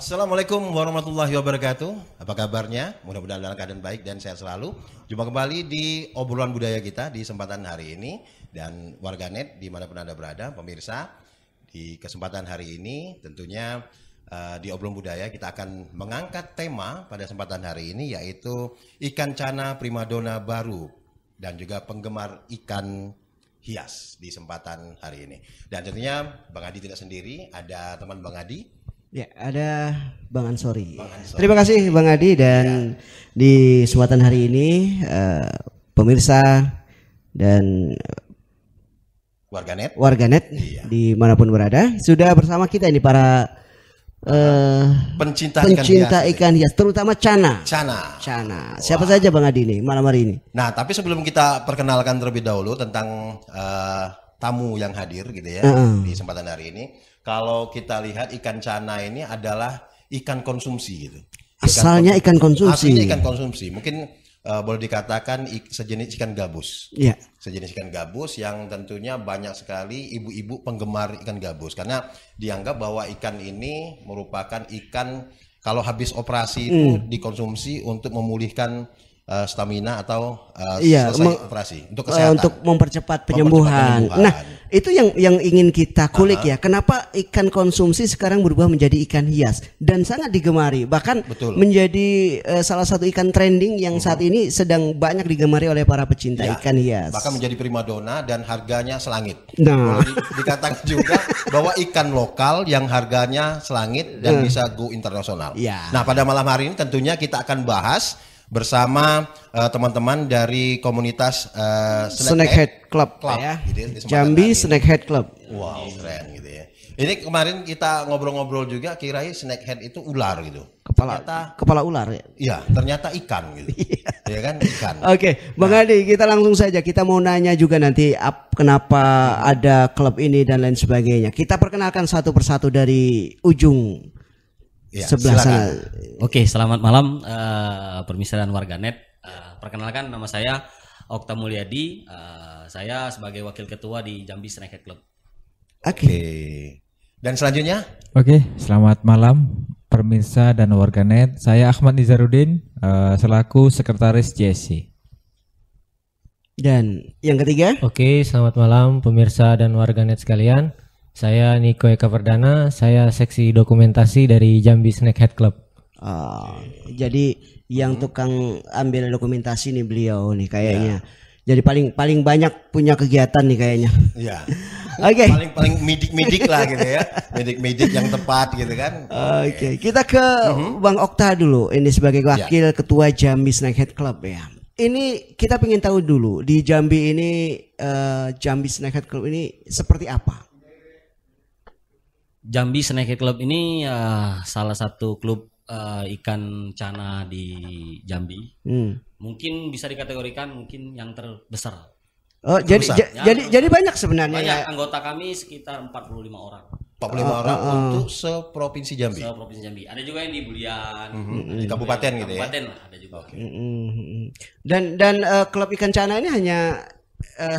Assalamualaikum warahmatullahi wabarakatuh. Apa kabarnya? Mudah-mudahan dalam keadaan baik dan sehat selalu. Jumpa kembali di obrolan budaya kita di kesempatan hari ini. Dan warganet dimanapun Anda berada, pemirsa, di kesempatan hari ini tentunya di obrolan budaya kita akan mengangkat tema pada kesempatan hari ini, yaitu ikan cana primadona baru dan juga penggemar ikan hias di kesempatan hari ini. Dan tentunya Bang Adi tidak sendiri, ada teman Bang Adi. Ya, ada Bang Ansori. Terima kasih Bang Adi, dan di kesempatan hari ini pemirsa dan warganet dimanapun berada sudah bersama kita ini para pencinta ikan hias, terutama cana. Siapa saja Bang Adi ini malam hari ini? Nah, tapi sebelum kita perkenalkan terlebih dahulu tentang tamu yang hadir gitu ya di kesempatan hari ini. Kalau kita lihat ikan cana ini adalah ikan konsumsi gitu. Asalnya ikan konsumsi. Mungkin boleh dikatakan sejenis ikan gabus. Iya. Sejenis ikan gabus yang tentunya banyak sekali ibu-ibu penggemar ikan gabus, karena dianggap bahwa ikan ini merupakan ikan kalau habis operasi itu dikonsumsi untuk memulihkan stamina atau selesai operasi untuk kesehatan, untuk mempercepat penyembuhan. Nah, itu yang ingin kita kulik ya. Kenapa ikan konsumsi sekarang berubah menjadi ikan hias dan sangat digemari, bahkan menjadi salah satu ikan trending yang saat ini sedang banyak digemari oleh para pecinta ikan hias. Bahkan menjadi primadona dan harganya selangit. Nah, dikatakan juga bahwa ikan lokal yang harganya selangit dan bisa go internasional. Nah, pada malam hari ini tentunya kita akan bahas bersama teman-teman dari komunitas Snakehead Club ya. Gitu, Jambi Snakehead Club. Wow, keren gitu ya. Ini kemarin kita ngobrol-ngobrol juga, kirain snakehead itu ular gitu. Kepala ular ya. Iya, ternyata ikan gitu. Ya kan, ikan. Oke, Bang Adi, kita langsung saja. Kita mau nanya juga nanti kenapa ada klub ini dan lain sebagainya. Kita perkenalkan satu persatu dari ujung sebelah sana. Oke, selamat malam pemirsa dan warganet. Perkenalkan, nama saya Okta Mulyadi. Saya sebagai wakil ketua di Jambi Snakehead Club. Oke. Dan selanjutnya? Oke, selamat malam pemirsa dan warganet. Saya Ahmad Nizarudin selaku sekretaris JSC. Dan yang ketiga? Oke, selamat malam pemirsa dan warganet sekalian. Saya Niko Eka Perdana, saya seksi dokumentasi dari Jambi Snakehead Club. Jadi yang tukang ambil dokumentasi nih beliau nih kayaknya. Jadi paling banyak punya kegiatan nih kayaknya. Iya. Oke. Paling midik lah gitu ya. Midik yang tepat gitu kan. Oke. Kita ke Bang Okta dulu. Ini sebagai wakil ketua Jambi Snakehead Club ya. Ini kita pengen tahu dulu di Jambi ini Jambi Snakehead Club ini seperti apa? Jambi Snakehead Club ini salah satu klub ikan cana di Jambi. Mungkin bisa dikategorikan mungkin yang terbesar. Oh, jadi banyak sebenarnya. Banyak, anggota kami sekitar 45 orang. 45 orang untuk seprovinsi Jambi. Seprovinsi Jambi. Ada juga yang di Bulian, di kabupaten gitu ya. Kabupaten lah ada juga. Dan klub ikan cana ini hanya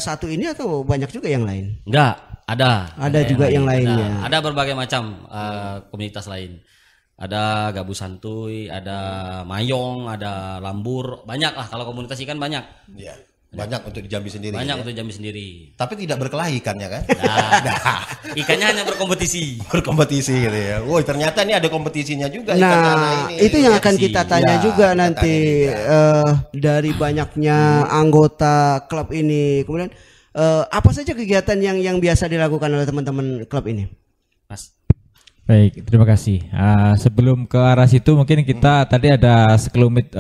satu ini atau banyak juga yang lain? Enggak. Ada juga yang lainnya. Ada berbagai macam komunitas lain. Ada gabus santuy, ada mayong, ada lambur, banyak lah kalau komunitas ikan banyak. Iya. Banyak untuk di Jambi sendiri. Banyak untuk Jambi sendiri. Tapi tidak berkelahi ikannya kan? Ikannya hanya berkompetisi. Berkompetisi gitu ya. Woi, ternyata ini ada kompetisinya juga ikan cana ini. Itu yang akan kita tanya juga nanti dari banyaknya anggota klub ini. Kemudian apa saja kegiatan yang biasa dilakukan oleh teman-teman klub ini, Mas? Baik, terima kasih. Sebelum ke arah situ mungkin kita tadi ada sekelumit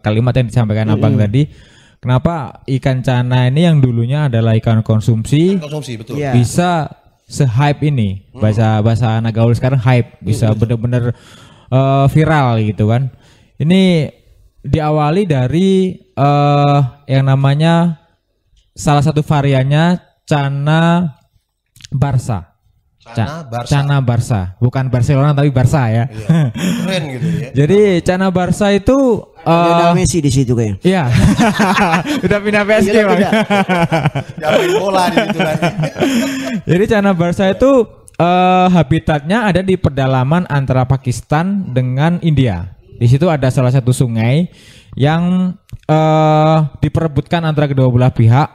kalimat yang disampaikan Abang tadi. Kenapa ikan cana ini yang dulunya adalah ikan konsumsi, betul. Bisa se-hype ini. Bahasa anak gaul sekarang hype, bisa benar-benar viral gitu kan. Ini diawali dari yang namanya salah satu variannya cana Barca. Cana Barca, bukan Barcelona tapi Barca ya. Keren gitu ya. Jadi cana Barca itu ada Messi di situ kayaknya. Iya. Udah pindah PSG Bang. Main bola di situ lagi. Jadi cana Barca itu habitatnya ada di pedalaman antara Pakistan dengan India. Di situ ada salah satu sungai yang diperebutkan antara kedua belah pihak,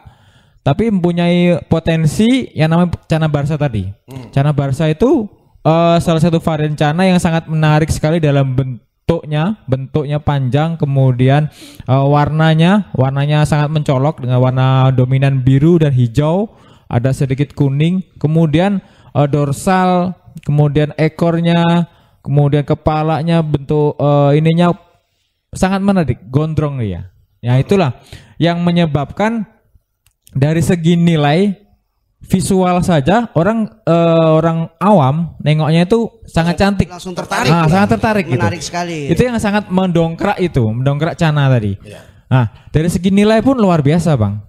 tapi mempunyai potensi yang namanya cana barsa tadi. Cana barsa itu salah satu varian cana yang sangat menarik sekali dalam bentuknya panjang, kemudian warnanya sangat mencolok dengan warna dominan biru dan hijau, ada sedikit kuning, kemudian dorsal, kemudian ekornya, kemudian kepalanya bentuk ininya sangat menarik, gondrong ya. Ya itulah yang menyebabkan dari segi nilai visual saja orang awam nengoknya itu sangat cantik, langsung tertarik, sangat tertarik, menarik gitu. sekali. Itu yang sangat mendongkrak cana tadi. Nah dari segi nilai pun luar biasa bang.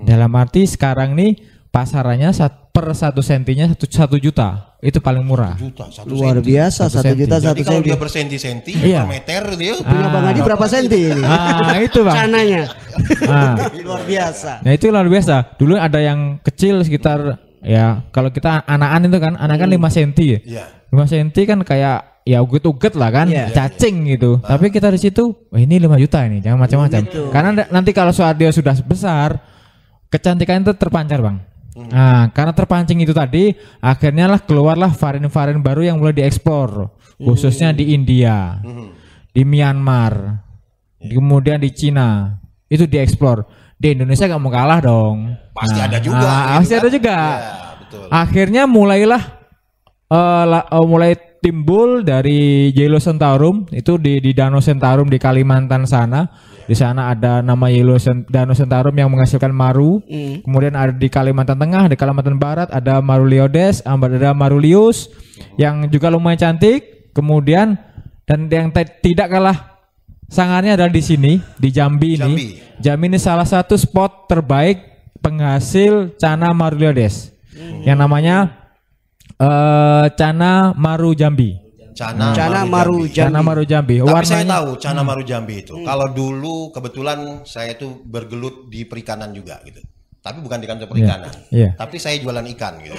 Dalam arti sekarang nih pasarannya per 1 sentinya 1 juta, itu paling murah. Luar biasa, 1 juta 1 Jadi kalau senti. dia bersenti-senti per meter dia. Punya Bang Adi berapa senti ini? Itu bang. Cananya. Nah. Luar biasa. Nah itu luar biasa. Dulu ada yang kecil sekitar ya kalau kita anakan itu kan, anakan 5 senti ya. Iya. 5 senti kan kayak ya uget-uget lah kan, cacing gitu. Tapi kita di situ, ini 5 juta ini, jangan macam-macam. Karena nanti kalau saat dia sudah besar, kecantikan itu terpancar bang. Nah, karena terpancing itu tadi, akhirnya keluarlah varian-varian baru yang mulai dieksplor, khususnya di India, di Myanmar, kemudian di Cina, itu dieksplor. Di Indonesia nggak mau kalah dong. Pasti ada juga. Pasti ada juga. Ya, betul. Akhirnya mulai timbul dari Yellow Centarum itu di Danau Centarum di Kalimantan sana. Di sana ada nama Danau Centarum yang menghasilkan maru. Kemudian ada di Kalimantan Tengah, di Kalimantan Barat ada Maruliodes, ada Marulius yang juga lumayan cantik. Kemudian dan yang tidak kalah sangarnya adalah di sini, di Jambi ini. Jambi ini salah satu spot terbaik penghasil cana Maruliodes. Yang namanya Cana Maru Jambi. Cana Maru Jambi. Tapi saya tahu Cana Maru Jambi itu. Kalau dulu kebetulan saya tuh bergelut di perikanan juga gitu. Tapi bukan di kantor perikanan. Tapi saya jualan ikan gitu.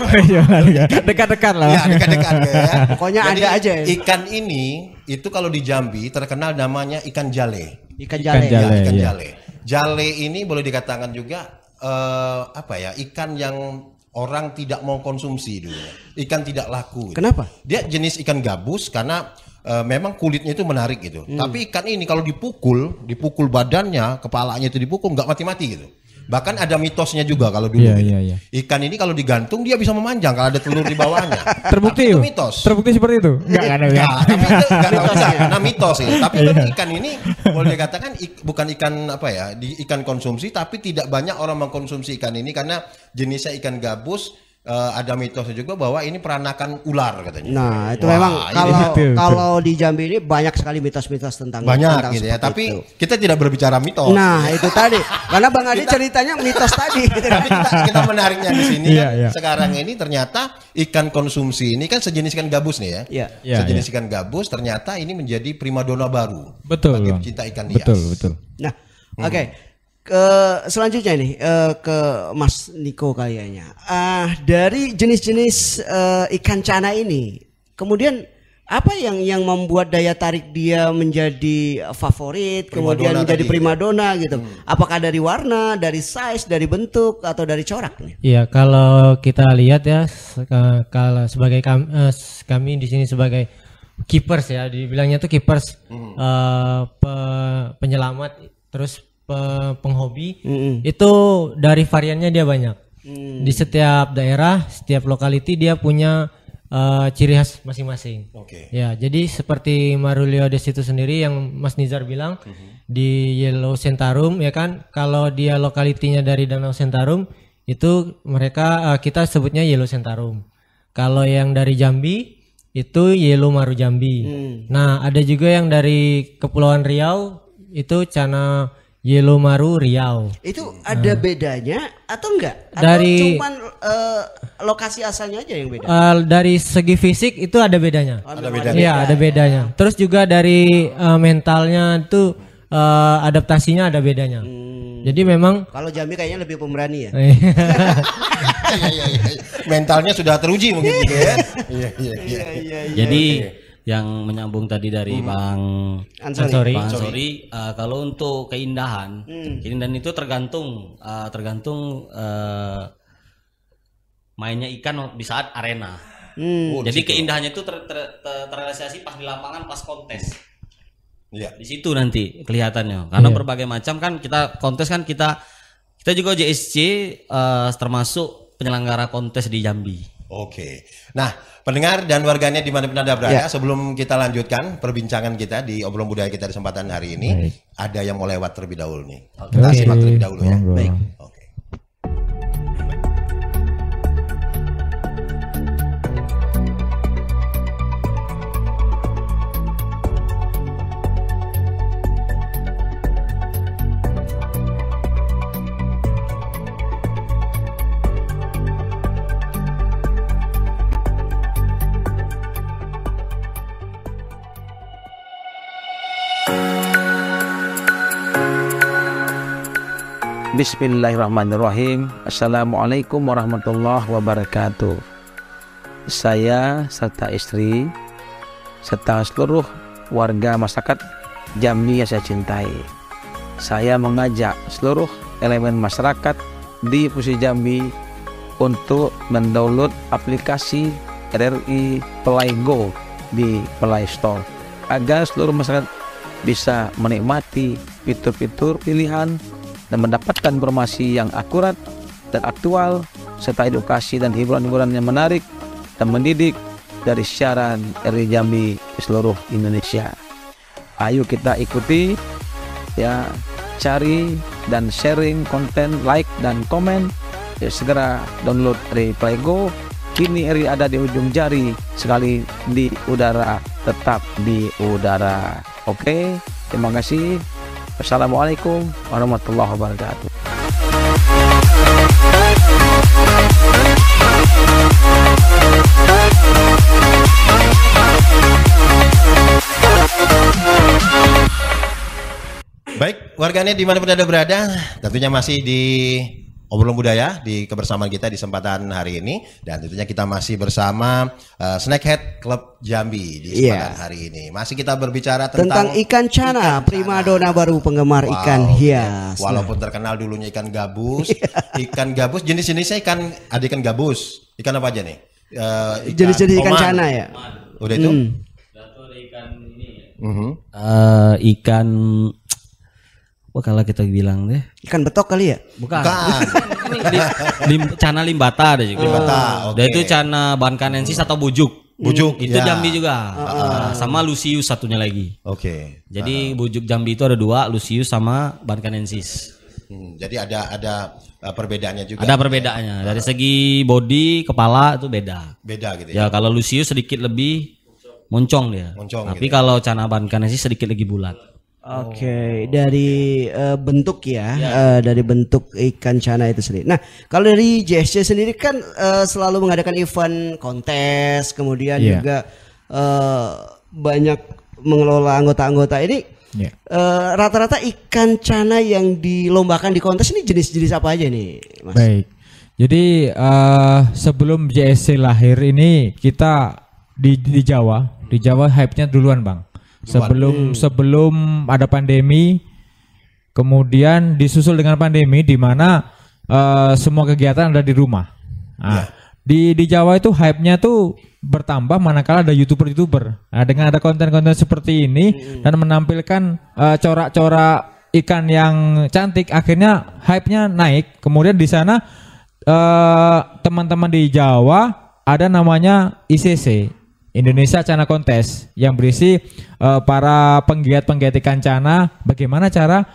Dekat-dekat lah. Ya, dekat-dekat ya. Pokoknya jadi, ada aja ya. Ikan ini itu kalau di Jambi terkenal namanya ikan jale. Ikan jale. Ikan jale. Jale ini boleh dikatakan juga ikan yang orang tidak mau konsumsi dulu. Ikan tidak laku. Kenapa? Dia jenis ikan gabus karena memang kulitnya itu menarik gitu. Tapi ikan ini kalau dipukul badannya, kepalanya itu dipukul nggak mati-mati gitu. Bahkan ada mitosnya juga kalau dulu. Iya. Ikan ini kalau digantung dia bisa memanjang kalau ada telur di bawahnya. Terbukti itu mitos. Terbukti seperti itu? Enggak. Karena mitos ya. Tapi ikan ini boleh dikatakan bukan ikan ikan konsumsi, tapi tidak banyak orang mengkonsumsi ikan ini karena jenisnya ikan gabus. Ada mitosnya juga bahwa ini peranakan ular katanya. Nah itu memang kalau di Jambi ini banyak sekali mitos-mitos tentang gitu ya. Tapi kita tidak berbicara mitos. Nah itu tadi karena Bang Adi ceritanya mitos tadi. Tapi kita menariknya di sini sekarang ini ternyata ikan konsumsi ini kan sejenis ikan gabus nih ya. Sejenis ikan gabus ternyata ini menjadi primadona baru. Betul. Bagi pecinta ikan hias. Betul. Nah oke. Selanjutnya nih ke Mas Niko kayaknya. Dari jenis-jenis ikan cana ini, kemudian apa yang membuat daya tarik dia menjadi favorit, kemudian menjadi primadona gitu? Apakah dari warna, dari size, dari bentuk, atau dari corak nih? Iya, kalau kita lihat ya, kalau sebagai kami di sini sebagai keepers ya, dibilangnya tuh keepers, penyelamat, terus penghobi, itu dari variannya dia banyak. Di setiap daerah, setiap lokality dia punya ciri khas masing-masing. Ya, jadi seperti Maruliodes itu sendiri yang Mas Nizar bilang di Yellow Centarum ya kan, kalau dia lokalitinya dari Danau Centarum itu mereka kita sebutnya Yellow Centarum. Kalau yang dari Jambi itu Yellow Maru Jambi. Nah, ada juga yang dari Kepulauan Riau itu Cana Yellow Maru Riau. Itu ada bedanya atau enggak? Atau dari cuman lokasi asalnya aja yang beda? Dari segi fisik itu ada bedanya. Ada bedanya. Iya, ada bedanya. Terus juga dari mentalnya itu adaptasinya ada bedanya. Jadi memang kalau Jambi kayaknya lebih pemberani ya. Iya. Mentalnya sudah teruji mungkin gitu ya. Iya. Jadi yang menyambung tadi dari Bang Ansori, kalau untuk keindahan itu tergantung mainnya ikan di saat arena. Jadi keindahannya itu terrealisasi pas di lapangan, pas kontes. Iya. Di situ nanti kelihatannya. Karena berbagai macam kan kita kontes kan kita juga JSC termasuk penyelenggara kontes di Jambi. Oke. Nah, pendengar dan warganet dimanapun Anda berada, sebelum kita lanjutkan perbincangan kita di obrolan budaya kita di kesempatan hari ini, ada yang mau lewat terlebih dahulu nih. Kita simak terlebih dahulu ya. Baik. Oke. Bismillahirrahmanirrahim. Assalamualaikum warahmatullahi wabarakatuh. Saya serta istri serta seluruh warga masyarakat Jambi yang saya cintai, saya mengajak seluruh elemen masyarakat di Provinsi Jambi untuk mendownload aplikasi RRI Play Go di Play Store agar seluruh masyarakat bisa menikmati fitur-fitur pilihan dan mendapatkan informasi yang akurat dan aktual serta edukasi dan hiburan-hiburan yang menarik dan mendidik dari siaran RRI Jambi di seluruh Indonesia. Ayo kita ikuti ya, cari dan sharing konten, like dan komen. Ya, segera download RRI Play Go. Kini RRI ada di ujung jari, sekali di udara tetap di udara. Oke, terima kasih. Assalamualaikum warahmatullahi wabarakatuh. Baik, warganet dimanapun Anda berada, tentunya masih di obrolan budaya di kebersamaan kita di kesempatan hari ini, dan tentunya kita masih bersama Snackhead Club Jambi di kesempatan hari ini. Masih kita berbicara tentang ikan cana, primadona baru penggemar ikan hias. Walaupun terkenal dulunya ikan gabus, ikan gabus jenis-jenisnya ada ikan gabus. Ikan apa aja nih? Jenis-jenis ikan cana ya. Udah itu? Ada ikan ini. Ikan kalau kita bilang deh ikan betok kali ya? Bukan. Cana limbata ada juga. Limbata. Okay. Itu cana bankanensis atau bujuk. Bujuk itu Jambi juga. Sama Lucius satunya lagi. Oke. Jadi bujuk Jambi itu ada dua, Lucius sama bankanensis. Jadi ada perbedaannya juga. Ada perbedaannya. Dari segi body, kepala itu beda. Beda gitu ya. Ya kalau Lucius sedikit lebih moncong dia. Tapi gitu. Kalau cana bankanensis sedikit lagi bulat. Oke, dari bentuk dari bentuk ikan cana itu sendiri. Nah, kalau dari JSC sendiri kan selalu mengadakan event kontes, kemudian juga banyak mengelola anggota-anggota ini. Rata-rata ikan cana yang dilombakan di kontes ini jenis-jenis apa aja nih, Mas? Baik, jadi sebelum JSC lahir ini kita di Jawa hype-nya duluan, Bang. Sebelum ada pandemi, kemudian disusul dengan pandemi di mana semua kegiatan ada di rumah. Di Jawa itu hype-nya tuh bertambah manakala ada YouTuber. Nah, dengan ada konten-konten seperti ini dan menampilkan corak-corak ikan yang cantik, akhirnya hype-nya naik. Kemudian di sana teman-teman di Jawa ada namanya ICC, Indonesia Cana Kontes, yang berisi para penggiat ikan cana, bagaimana cara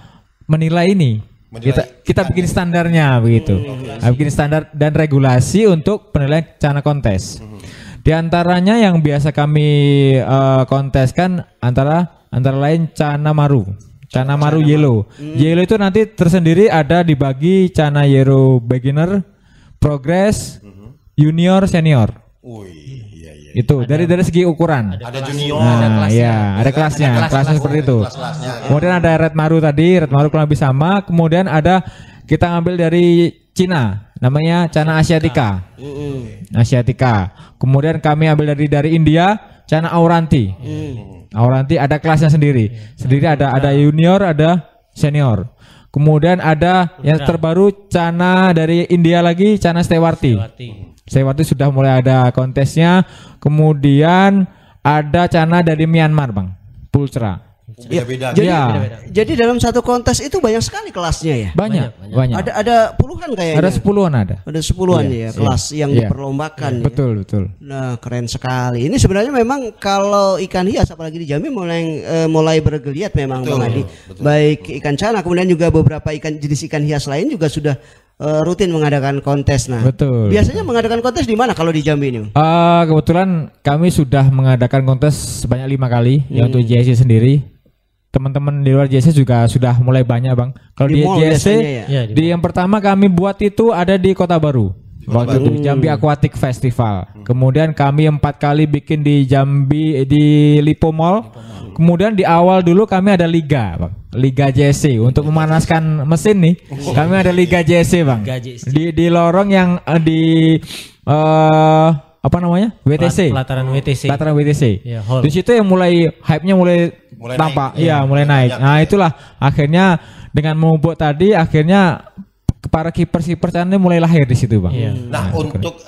menilai ini. Kita bikin standarnya begitu. Bikin standar dan regulasi untuk penilaian cana kontes. Di antaranya yang biasa kami konteskan antara lain cana maru yellow. Yellow itu nanti tersendiri ada dibagi cana yellow beginner, progress, junior, senior. Itu dari segi ukuran. Ada junior, nah, ada kelasnya, kelasnya seperti itu. Kemudian ada red maru tadi, red maru kurang lebih sama. Kemudian ada kita ngambil dari Cina, namanya Cana Asiatica. Asiatica. Kemudian kami ambil dari India, Cana Auranti. Auranti ada kelasnya sendiri. Ada junior, ada senior. Kemudian ada yang terbaru Cana dari India lagi, Cana Stewarti. Stewarti sudah mulai ada kontesnya. Kemudian ada Cana dari Myanmar, Bang. Pulsra. Beda-beda. Jadi dalam satu kontes itu banyak sekali kelasnya ya. Banyak. Ada puluhan kayaknya. Ada 10-an ada. Ada 10-an ya kelas yang diperlombakan. Betul. Nah, keren sekali. Ini sebenarnya memang kalau ikan hias apalagi di Jambi mulai bergeliat memang Bang Adi. Baik ikan cana kemudian juga beberapa jenis ikan hias lain juga sudah rutin mengadakan kontes. Nah, biasanya mengadakan kontes di mana kalau di Jambi ini? Kebetulan kami sudah mengadakan kontes sebanyak 5 kali ya untuk JSC sendiri. Teman-teman di luar JSC juga sudah mulai banyak, Bang. Kalau di JSC di yang pertama kami buat itu ada di Kota Baru. Waktu itu Jambi Aquatic Festival. Kemudian kami 4 kali bikin di Jambi di Lipo Mall. Kemudian di awal dulu kami ada liga, Bang. Liga JSC untuk memanaskan mesin nih. Kami ada Liga JSC, Bang. Di lorong yang di apa namanya? WTC. Pelataran WTC. Pelataran WTC. Ya, di situ yang mulai hype-nya mulai tampak. Iya, mulai naik. Nah, itulah akhirnya dengan memupuk tadi akhirnya para kiper-kiper Cana mulai lahir di situ, Bang. Iya. Nah, untuk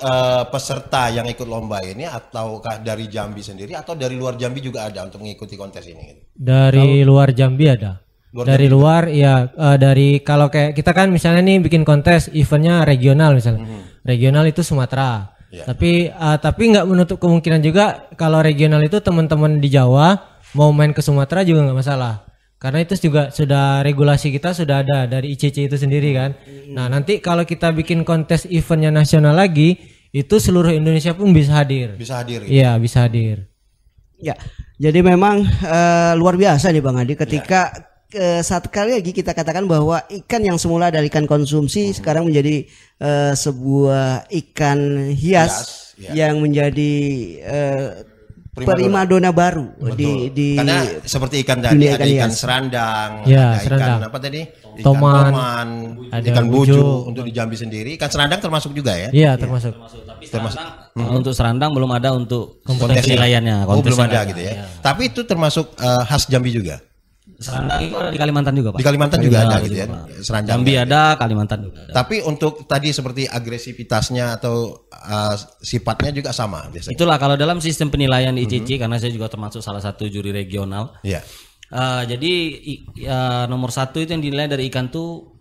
peserta yang ikut lomba ini ataukah dari Jambi sendiri atau dari luar Jambi juga ada untuk mengikuti kontes ini? Dari luar Jambi ada. Dari luar ya dari kalau kayak kita kan misalnya nih bikin kontes eventnya regional misalnya. Regional itu Sumatera. Tapi nggak menutup kemungkinan juga kalau regional itu teman-teman di Jawa mau main ke Sumatera juga nggak masalah. Karena itu juga sudah regulasi kita sudah ada dari ICC itu sendiri kan. Nah, nanti kalau kita bikin kontes eventnya nasional lagi, itu seluruh Indonesia pun bisa hadir. Bisa hadir. Iya, bisa hadir. Ya. Jadi memang luar biasa nih Bang Adi ketika satu kali lagi kita katakan bahwa ikan yang semula dari ikan konsumsi sekarang menjadi sebuah ikan hias yang menjadi primadona baru di karena seperti ikan tadi ada ikan serandang, ada ikan apa tadi? Ikan toman, ikan buju untuk di Jambi sendiri. Ikan serandang termasuk juga ya? Iya, termasuk. Tapi untuk serandang belum ada untuk kontes penilaiannya. Belum ada gitu ya. Tapi itu termasuk khas Jambi juga. Serandang itu ada di Kalimantan juga, Pak. Di Kalimantan juga ada gitu ya. Serandang. Jambi ada, Kalimantan juga ada. Tapi untuk tadi seperti agresivitasnya atau sifatnya juga sama biasanya. Itulah kalau dalam sistem penilaian di ICC karena saya juga termasuk salah satu juri regional. Iya. Jadi nomor 1 itu yang dinilai dari ikan tuh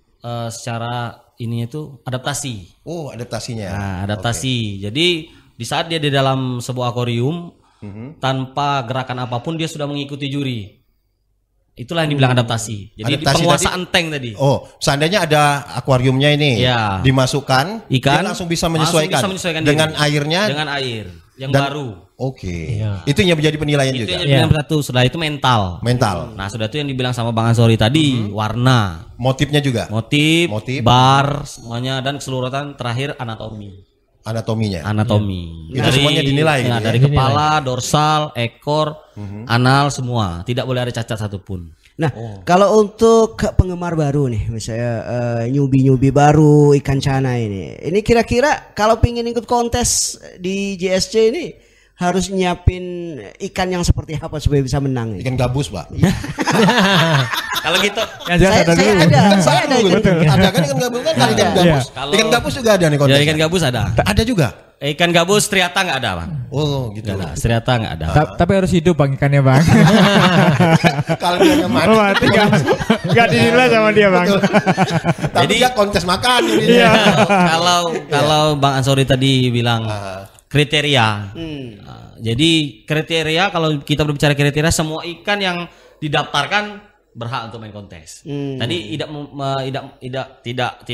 secara ini itu adaptasi. Oh, adaptasinya. Nah, adaptasi. Jadi di saat dia di dalam sebuah akuarium tanpa gerakan apapun dia sudah mengikuti juri. Itulah yang dibilang adaptasi. Jadi adaptasi penguasaan tank tadi. Oh, seandainya ada akuariumnya ini, dimasukkan, ikan dia langsung bisa menyesuaikan dengan diri. Airnya, dengan air yang baru. Oke. Itu yang menjadi penilaian itu juga. Itu yang satu. Setelah itu mental. Nah, sudah itu yang dibilang sama Bang Ansori tadi, warna, motifnya juga. Motif, bar, semuanya dan keseluruhan terakhir anatomi. Itu semuanya dinilai gitu ya? Dari kepala, dorsal, ekor, anal semua, tidak boleh ada cacat satupun. Nah, kalau untuk penggemar baru nih, misalnya nyubi baru ikan cana ini kira-kira kalau pingin ikut kontes di JSC ini harus nyiapin ikan yang seperti apa supaya bisa menang? Ikan gabus, Pak. Kalau gitu, saya ada kan ikan gabus kan ikan gabus. Ikan gabus juga ada nih kontes. Ikan gabus ada. Ada juga. Ikan gabus striata nggak ada, Bang. Oh, gitu. Striata nggak ada. Tapi harus hidup Bang ikannya, Bang. Kalau dia mati nggak dinilai sama dia, Bang. Tapi dia kontes makan. Kalau Bang Ansori tadi bilang kriteria. Jadi kriteria kalau kita berbicara kriteria semua ikan yang didaftarkan berhak untuk main kontes. Tadi tidak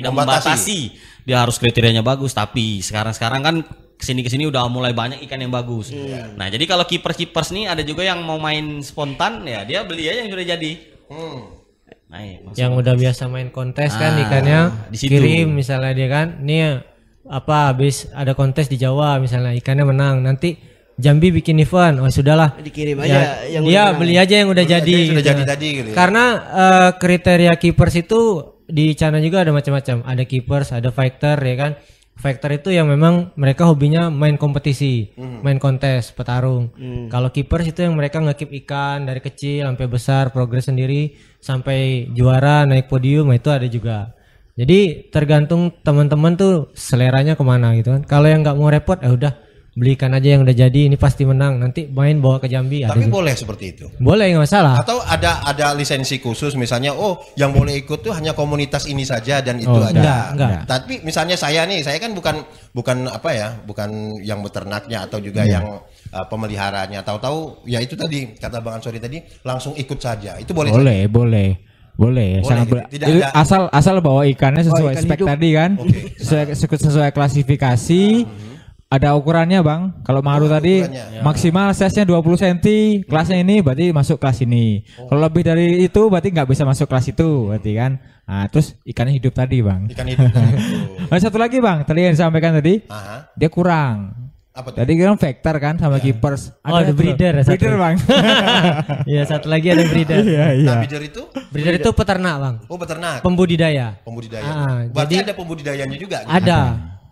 membatasi dia harus kriterianya bagus, tapi sekarang kan kesini udah mulai banyak ikan yang bagus. Nah, jadi kalau keepers nih ada juga yang mau main spontan ya dia beli aja yang sudah jadi. Yang udah biasa main kontes kan ikannya kirim misalnya dia kan nih habis ada kontes di Jawa misalnya ikannya menang nanti Jambi bikin event, oh sudahlah Dikirim ya, aja yang dia udah beli aja yang udah jadi. Sudah gitu. jadi tadi gitu ya. Karena kriteria keepers itu di China juga ada macam-macam. Ada keepers, ada fighter ya kan. Fighter itu yang memang mereka hobinya main kompetisi, main kontes, petarung. Kalau keepers itu yang mereka nge-keep ikan dari kecil sampai besar, progres sendiri sampai juara, naik podium, itu ada juga. Jadi tergantung teman-teman tuh seleranya kemana gitu kan. Kalau yang nggak mau repot, udah belikan aja yang udah jadi, ini pasti menang. Nanti main bawa ke Jambi. Tapi boleh seperti itu. Boleh, nggak masalah. Atau ada lisensi khusus misalnya, yang boleh ikut tuh hanya komunitas ini saja dan itu aja. Enggak. Tapi misalnya saya kan bukan yang beternaknya atau juga yang pemeliharanya. Tahu-tahu ya itu tadi kata Bang Ansori tadi langsung ikut saja. Itu boleh. Boleh, sangat gitu. Tidak ada. asal bawa ikannya sesuai ikan spek hidup. tadi kan. Sesuai klasifikasi. Ada ukurannya Bang. Kalau maru tadi maksimal size-nya 20 cm, kelasnya ini berarti masuk kelas ini. Kalau lebih dari itu berarti nggak bisa masuk kelas itu, berarti kan. Nah, terus ikannya hidup tadi Bang. Ikan hidup tadi. Ada satu lagi Bang, tadi yang disampaikan tadi. Aha. Dia kurang. Apa tuh? Tadi kan vector kan sama keepers. Ada breeder, breeder Bang. Iya, satu lagi ada breeder. Nah, breeder itu? Breeder itu peternak Bang, Oh, peternak. pembudidaya. Pembudidaya. Berarti jadi ada pembudidayanya juga. gitu? ada.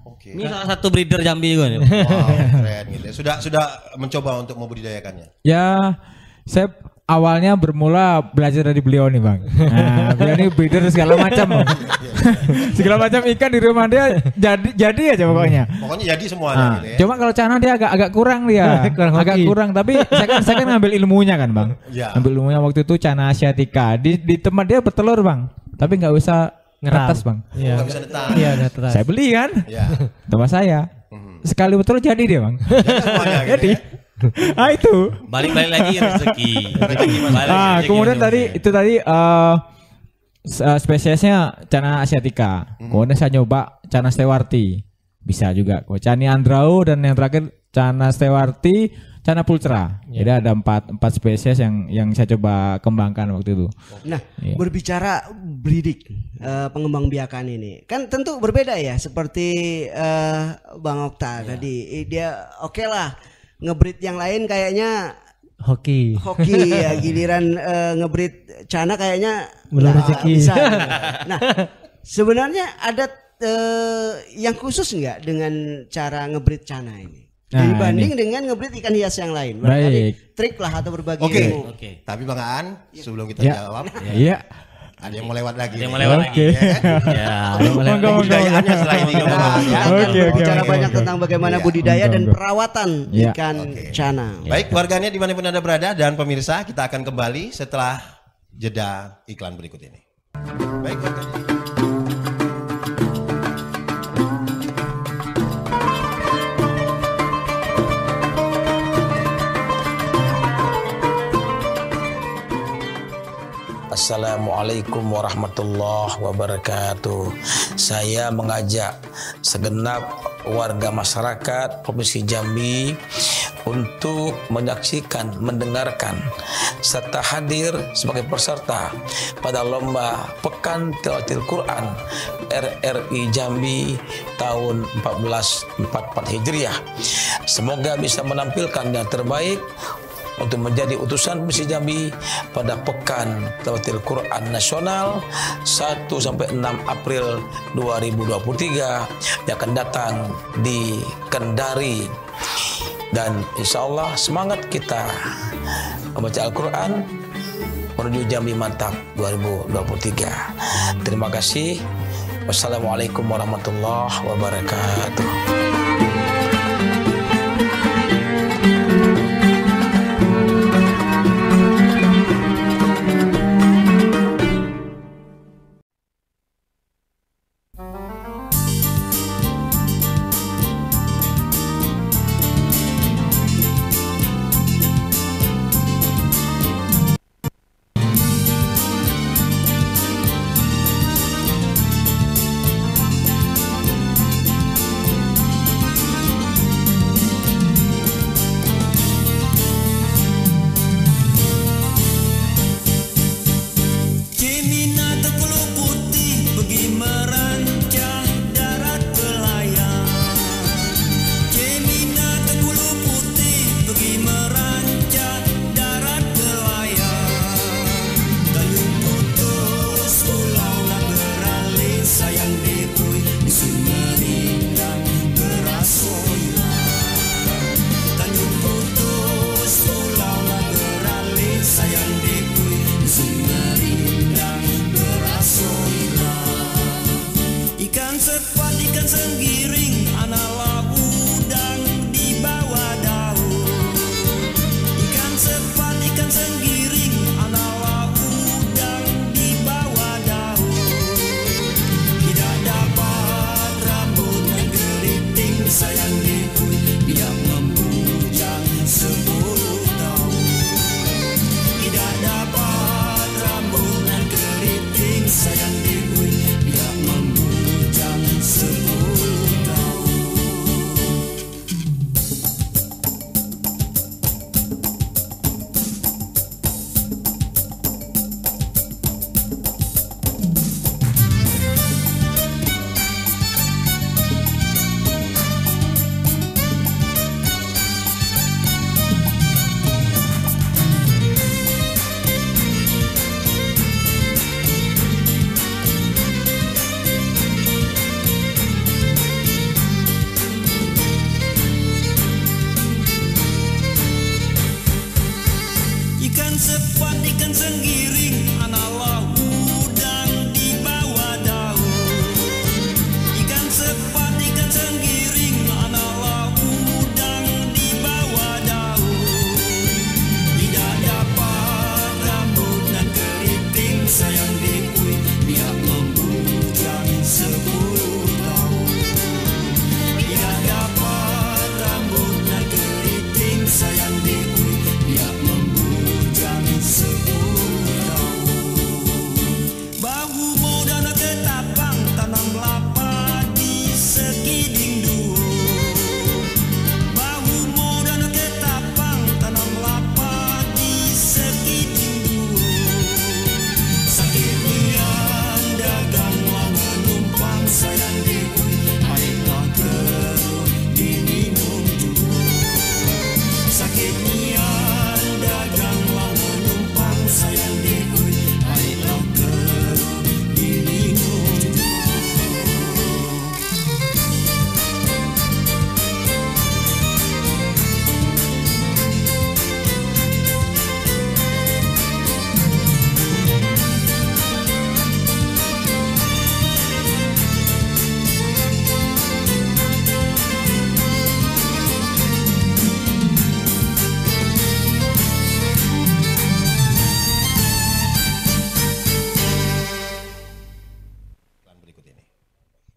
Oke. Ini salah satu breeder Jambi juga nih. Wow, keren gitu. Sudah mencoba untuk membudidayakannya. Ya, saya awalnya bermula belajar dari beliau nih Bang. Nah, beliau ini breeder segala macam Bang. Segala macam ikan di rumah dia jadi aja pokoknya. Pokoknya jadi semuanya gitu ya. Cuma kalau Cana dia agak kurang dia. agak kurang tapi saya kan ngambil ilmunya kan Bang. Ya. Ngambil ilmunya waktu itu Cana asiatica. Di tempat dia bertelur Bang. Tapi nggak usah ngeretas Bang. Iya. Nggak bisa netas. Iya, netas. Saya beli kan. Ya. Tempat saya. Sekali betul jadi dia Bang. Semuanya gitu Jadi. ya. Ah itu. Balik-balik lagi rezeki. Kemudian tadi itu tadi spesiesnya Cana asiatica. Kemudian saya nyoba Cana stewarti. Bisa juga. Cani andrau dan yang terakhir Cana stewarti, Cana pulcra. Jadi ada empat spesies yang saya coba kembangkan waktu itu. Nah, berbicara breeding, pengembang biakan ini kan tentu berbeda ya, seperti Bang Okta tadi. Dia oke lah, ngebreed yang lain kayaknya Hoki. ya, giliran ngebreed Cana kayaknya Belum nggak rezeki. bisa. Nah, sebenarnya ada yang khusus nggak dengan cara ngebreed Cana ini? Nah, Dibanding dengan ngebreed ikan hias yang lain. Barangkali Baik. trik lah atau berbagi Oke. ilmu. Tapi Bang Aan, sebelum kita Ya. jawab, Iya. ada yang mau lewat lagi. Ada yang nih. mau lewat Oke. lagi. Ya, Monggo, Budidayaannya setelah ini kita bahas ya. Kita akan Oke, berbicara oke, banyak oke. tentang bagaimana Iya. budidaya dan Monggo. perawatan Iya. ikan Cana. Baik, warganya dimanapun Anda berada dan pemirsa, kita akan kembali setelah jeda iklan berikut ini. Baik, warganya. Assalamualaikum warahmatullahi wabarakatuh. Saya mengajak segenap warga masyarakat Provinsi Jambi untuk menyaksikan, mendengarkan serta hadir sebagai peserta pada lomba Pekan Tilawatil Quran RRI Jambi tahun 1444 Hijriah. Semoga bisa menampilkan yang terbaik untuk menjadi utusan Provinsi Jambi pada Pekan Tilawatil Quran Nasional 1 sampai 6 April 2023 yang akan datang di Kendari. Dan insya Allah semangat kita membaca Al-Quran menuju Jambi Mantap 2023. Terima kasih. Wassalamualaikum warahmatullahi wabarakatuh.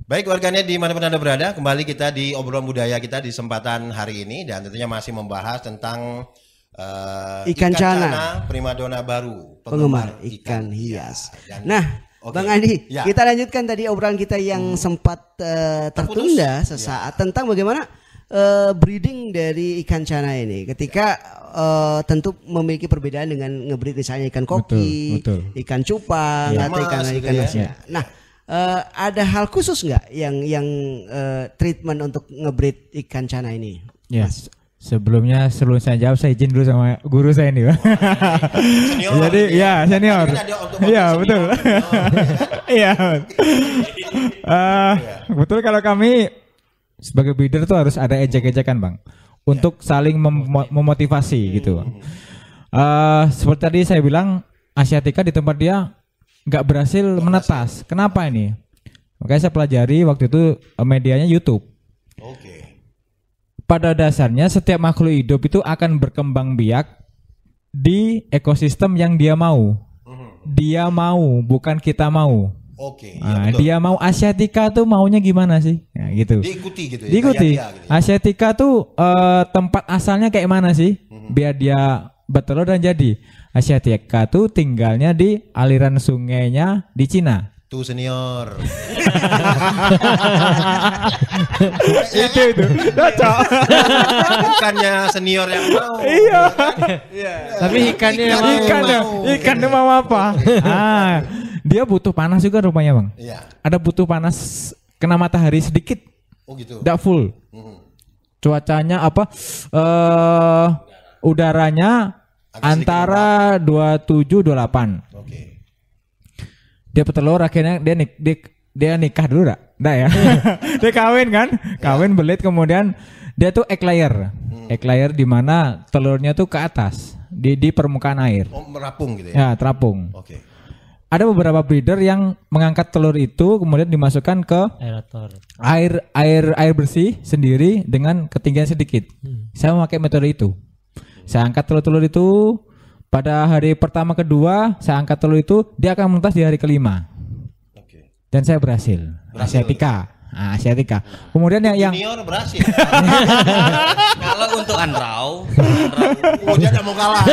Baik warganet dimanapun Anda berada, kembali kita di obrolan budaya kita di kesempatan hari ini dan tentunya masih membahas tentang ikan cana primadona baru penggemar ikan hias. Dan, nah, Bang Andi, ya. kita lanjutkan tadi obrolan kita yang sempat tertunda sesaat tentang bagaimana breeding dari ikan cana ini. Ketika tentu memiliki perbedaan dengan ngebreed misalnya ikan koki, betul. ikan cupang, atau ikan mas. Nah, ada hal khusus nggak yang treatment untuk ngebreed ikan cana ini? Ya, sebelum saya jawab, saya izin dulu sama guru saya ini, Pak. Senior. Jadi ya senior. Iya betul. Iya. Betul, kalau kami sebagai breeder tuh harus ada ejek-ejekan, Bang, untuk saling memotivasi gitu, Bang. Seperti tadi saya bilang, Asiatica di tempat dia nggak berhasil menetas. Kenapa ini? Makanya saya pelajari waktu itu medianya YouTube. Oke. Pada dasarnya setiap makhluk hidup itu akan berkembang biak di ekosistem yang dia mau. Dia mau, bukan kita mau. Oke. Nah, dia mau. Asiatica tuh maunya gimana sih? Nah, gitu. Diikuti gitu ya. Diikuti. Kayak dia gitu ya. Asiatica tuh tempat asalnya kayak mana sih? Biar dia bertelur dan jadi. Asiatica tuh tinggalnya di aliran sungainya di Cina. Tuh senior. itu cocok. Bukannya senior yang mau. Iya. Tapi ikannya yang mau. Ikannya mau apa? Dia butuh panas juga rupanya, Bang. Iya. Ada butuh panas, kena matahari sedikit. Oh gitu. Nggak full. Cuacanya apa? Udaranya agak antara 27-28. Oke. Dia petelur, akhirnya dia nikah dulu enggak ya? Dia kawin kan? Kawin belit, kemudian dia tuh egg layer. Egg layer di mana telurnya tuh ke atas di permukaan air. Oh, merapung gitu ya. Ya, terapung. Oke. Ada beberapa breeder yang mengangkat telur itu kemudian dimasukkan ke aerator. air bersih sendiri dengan ketinggian sedikit. Saya memakai metode itu. Saya angkat telur-telur itu pada hari pertama kedua, saya angkat telur itu, dia akan menetas di hari kelima. Oke. Dan saya berhasil. Asiatica. Nah, Asiatica. Kemudian yang Junior berhasil. Kalau untuk Andrau, Dia nggak mau kalah.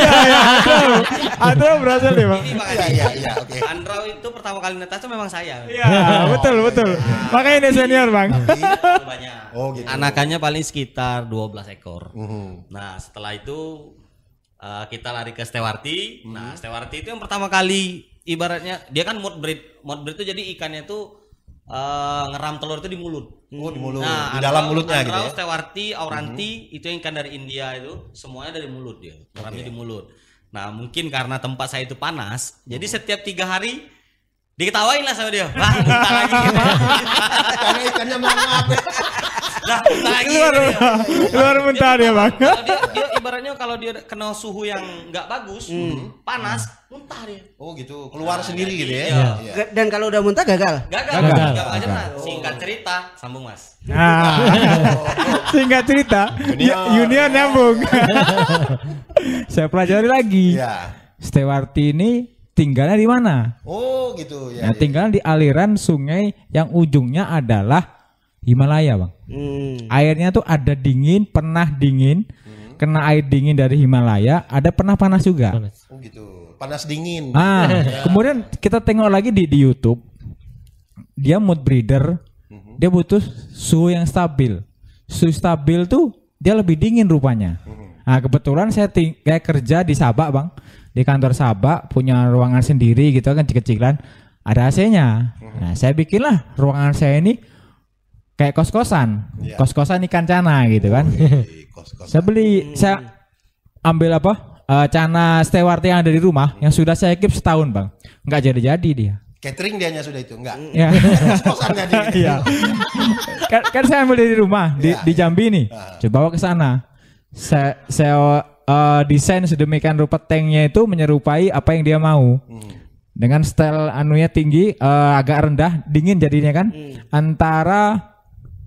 ada berhasil nih, Bang. ini Bang Iya, Andi. iya, oke. Andrau itu pertama kali netas itu memang saya. Iya, betul. Makanya ini senior, Bang. Terlalu banyak. Oh, gitu. Anakannya paling sekitar 12 ekor. Mhm. Nah, setelah itu kita lari ke Stewarti. Nah, Stewarti itu yang pertama kali, ibaratnya dia kan mood breed. Mood breed itu jadi ikannya tuh ngeram telur itu di mulut. Oh, di mulut. Nah, Di dalam mulutnya gitu Andrau, ya. Stewarti, Auranti itu yang ikan dari India itu semuanya dari mulut dia. Ngeramnya di mulut. Nah, mungkin karena tempat saya itu panas, jadi setiap 3 hari diketawain lah sama dia. Wah, muntah lagi. Karena ikannya mangap. Lah, muntah lagi. Keluar muntah dia, Bang. Kalau dia ibaratnya kalau dia kena suhu yang nggak bagus, panas, muntah dia. Oh gitu. Keluar sendiri gitu ya. Iya. Iya. Dan kalau udah muntah gagal. Gagal aja nah. Singkat cerita, sambung Mas. Singkat cerita, Junior nyambung. Saya pelajari lagi. Iya. Stewarti ini tinggalnya di mana? Oh gitu ya. Nah, tinggal di aliran sungai yang ujungnya adalah Himalaya, Bang. Airnya tuh ada dingin, pernah dingin, kena air dingin dari Himalaya, ada pernah panas juga. Oh gitu. Panas dingin. Kemudian kita tengok lagi di YouTube, dia mood breeder, dia butuh suhu yang stabil. Suhu stabil tuh dia lebih dingin rupanya. Nah, kebetulan saya kayak kerja di Sabak, Bang. Di kantor Sabak punya ruangan sendiri gitu kan, kecil-kecilan, ada AC-nya. Nah, saya bikinlah ruangan saya ini kayak kos-kosan. Kos-kosan ikan cana gitu kan. Saya ambil cana Stewarti yang ada di rumah yang sudah saya keep setahun, Bang. Enggak jadi-jadi dia. Catering dianya sudah itu enggak? Ya. Kos-kosan jadi. Iya. kan saya ambil dari rumah di Jambi nih. Coba bawa ke sana. Saya desain sedemikian rupa tanknya itu menyerupai apa yang dia mau. Dengan style anunya tinggi, agak rendah, dingin jadinya kan. Antara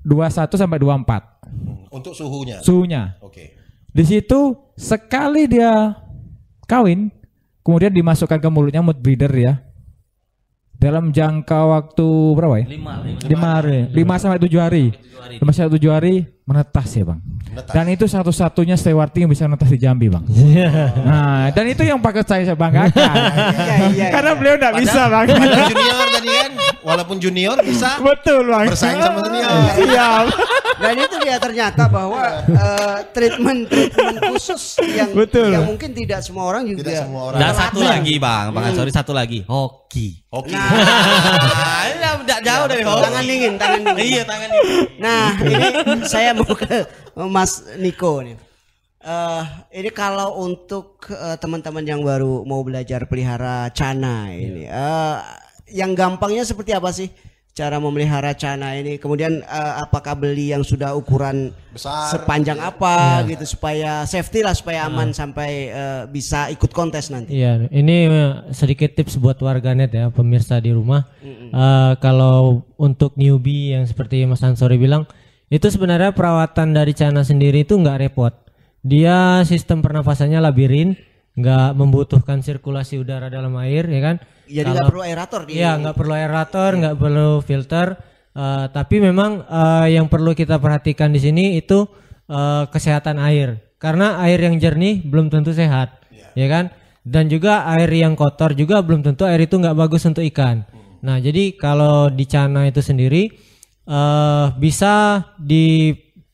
21 sampai 24. Untuk suhunya. Suhunya. Oke. Di situ sekali dia kawin, kemudian dimasukkan ke mulutnya mood breeder ya. dalam jangka waktu berapa ya? 5 hari. 5 sampai 7 hari. 5 sampai 7 hari menetas ya, Bang. Dan itu satu-satunya stewarding yang bisa menetas di Jambi, Bang. Nah, dan itu yang paket saya banggakan. Iya. Karena beliau enggak bisa, Bang. Padahal junior tadi kan, walaupun junior bisa Betul, Bang. bersaing sama senior. Siap. Dan itu dia ternyata bahwa treatment khusus yang mungkin tidak semua orang juga. Tidak semua orang. Dan satu lagi Bang Ansori, satu lagi hoki. Oke. Tidak jauh dari hoki. Tangan dingin. Iya, tangan dingin. Nah, ini saya mau ke Mas Niko nih. Ini kalau untuk teman-teman yang baru mau belajar pelihara cana ini, yang gampangnya seperti apa sih cara memelihara cana ini? Kemudian apakah beli yang sudah ukuran besar sepanjang apa gitu supaya safety lah, supaya aman sampai bisa ikut kontes nanti? Iya, ini sedikit tips buat warganet ya, pemirsa di rumah. Kalau untuk newbie yang seperti Mas Ansori bilang, itu sebenarnya perawatan dari cana sendiri itu nggak repot. Dia sistem pernafasannya labirin, nggak membutuhkan sirkulasi udara dalam air, ya kan? Jadi nggak perlu aerator. Iya, nggak perlu aerator, nggak perlu filter. Tapi memang yang perlu kita perhatikan di sini itu kesehatan air, karena air yang jernih belum tentu sehat, ya kan? Dan juga air yang kotor juga belum tentu air itu nggak bagus untuk ikan. Nah, jadi kalau di cana itu sendiri bisa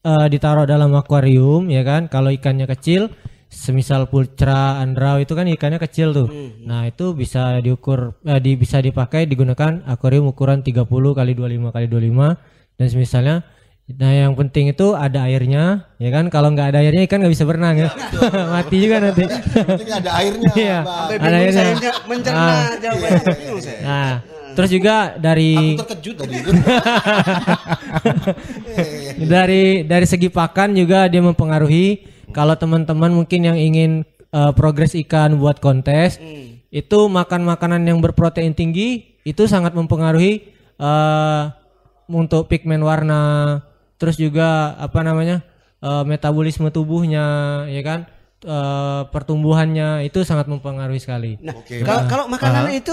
ditaruh dalam akuarium, ya kan? Kalau ikannya kecil, semisal pulcra, andrau itu kan ikannya kecil tuh. Nah, itu bisa diukur, bisa dipakai digunakan akuarium ukuran 30 kali 25 kali 25 dan semisalnya. Nah, yang penting itu ada airnya, ya kan? Kalau nggak ada airnya ikan nggak bisa berenang ya. Mati juga nanti. Penting ada airnya. Iya. Ada airnya. Mencerna jawabannya. Nah, terus juga dari Aku terkejut tadi itu. dari segi pakan juga dia mempengaruhi. Kalau teman-teman mungkin yang ingin progres ikan buat kontes, itu makan makanan yang berprotein tinggi itu sangat mempengaruhi untuk pigmen warna, terus juga metabolisme tubuhnya, ya kan? Pertumbuhannya itu sangat mempengaruhi sekali. Nah, kalau makanan itu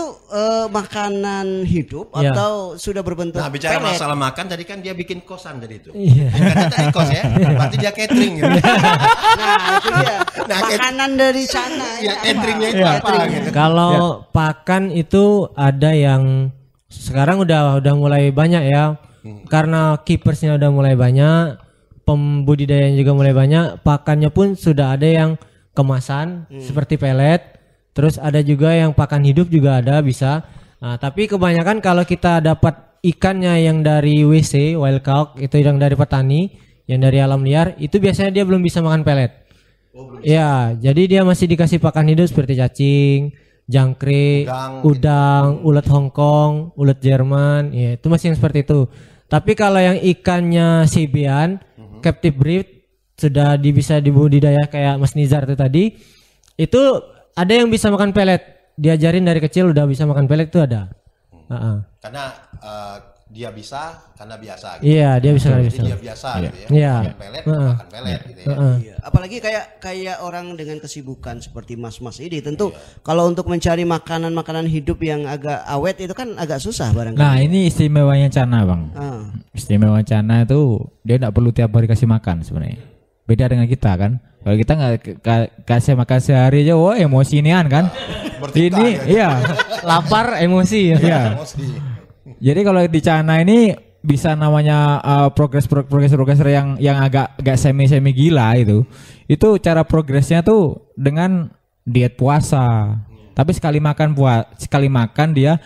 makanan hidup atau sudah berbentuk Nah, bicara pelet? masalah makan tadi kan dia bikin kosan tadi itu. Iya. Katanya kos ya. Berarti dia catering gitu. Nah, itu dia. Nah, Makanan dari sana. Ya, cateringnya itu apa gitu. Kalau pakan itu ada yang sekarang udah mulai banyak ya. Karena keepersnya udah mulai banyak, pembudidayaan juga mulai banyak, pakannya pun sudah ada yang kemasan seperti pelet, terus ada juga yang pakan hidup juga ada bisa. Nah, tapi kebanyakan kalau kita dapat ikannya yang dari WC, wild caught, itu yang dari petani, yang dari alam liar, itu biasanya dia belum bisa makan pelet. Ya, jadi dia masih dikasih pakan hidup seperti cacing, jangkrik, udang, ulet Hongkong, ulet Jerman, ya itu masih yang seperti itu. Tapi kalau yang ikannya sibian, captive breed, sudah bisa dibudidaya kayak Mas Nizar itu tadi, itu ada yang bisa makan pelet, diajarin dari kecil udah bisa makan pelet itu ada. Karena dia bisa karena biasa gitu. Iya, dia bisa Jadi dia biasa gitu ya. Iya. Makan pelet, makan pelet gitu ya. Iya. Apalagi kayak orang dengan kesibukan seperti mas-mas ini tentu kalau untuk mencari makanan hidup yang agak awet itu kan agak susah barangkali. Nah, ini istimewanya cana, Bang. Istimewa cana itu dia tidak perlu tiap hari kasih makan sebenarnya. Beda dengan kita kan. Kalau kita nggak kasih makan sehari aja, wah emosian kan. Ini iya, Lapar, emosi. iya. Jadi kalau di cana ini bisa namanya progres yang agak semi gila itu cara progresnya tuh dengan diet puasa. Tapi sekali makan dia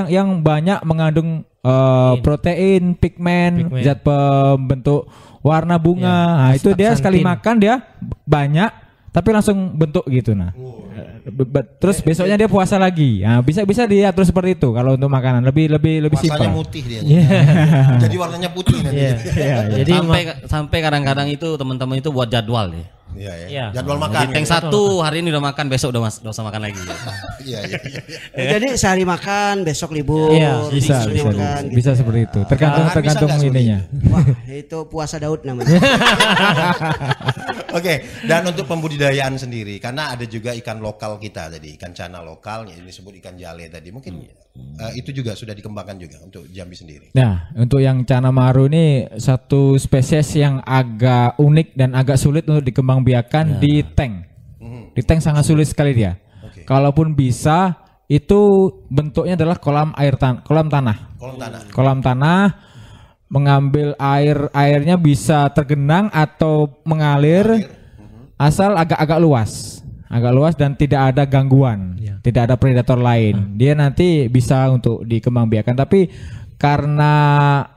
yang banyak mengandung protein, pigmen, zat pembentuk warna bunga. Nah, itu dia sekali makan dia banyak tapi langsung bentuk gitu. Nah. Terus besoknya dia puasa lagi. Nah, bisa diatur seperti itu kalau untuk makanan lebih simpel. Puasanya putih dia. Jadi warnanya putih nanti. Jadi sampai kadang-kadang itu teman-teman itu buat jadwal ya. Iya. Jadwal makan. Tank 1 hari ini udah makan, besok udah usah makan lagi. Iya. Jadi sehari makan, besok libur. Iya, Bisa seperti itu. Tergantung ininya. Wah, itu puasa Daud namanya. Oke, dan untuk pembudidayaan sendiri, karena ada juga ikan lokal kita tadi, ikan cana lokal, yang disebut ikan jale tadi, mungkin itu juga sudah dikembangkan juga untuk Jambi sendiri. Nah, untuk yang cana maru ini satu spesies yang agak unik dan agak sulit untuk dikembangbiakan di tank. Di tank sangat sulit sekali dia. Kalaupun bisa, itu bentuknya adalah kolam tanah. Kolam tanah. Mengambil airnya bisa tergenang atau mengalir, asal agak luas dan tidak ada gangguan, tidak ada predator lain. Dia nanti bisa untuk dikembangbiakan. Tapi karena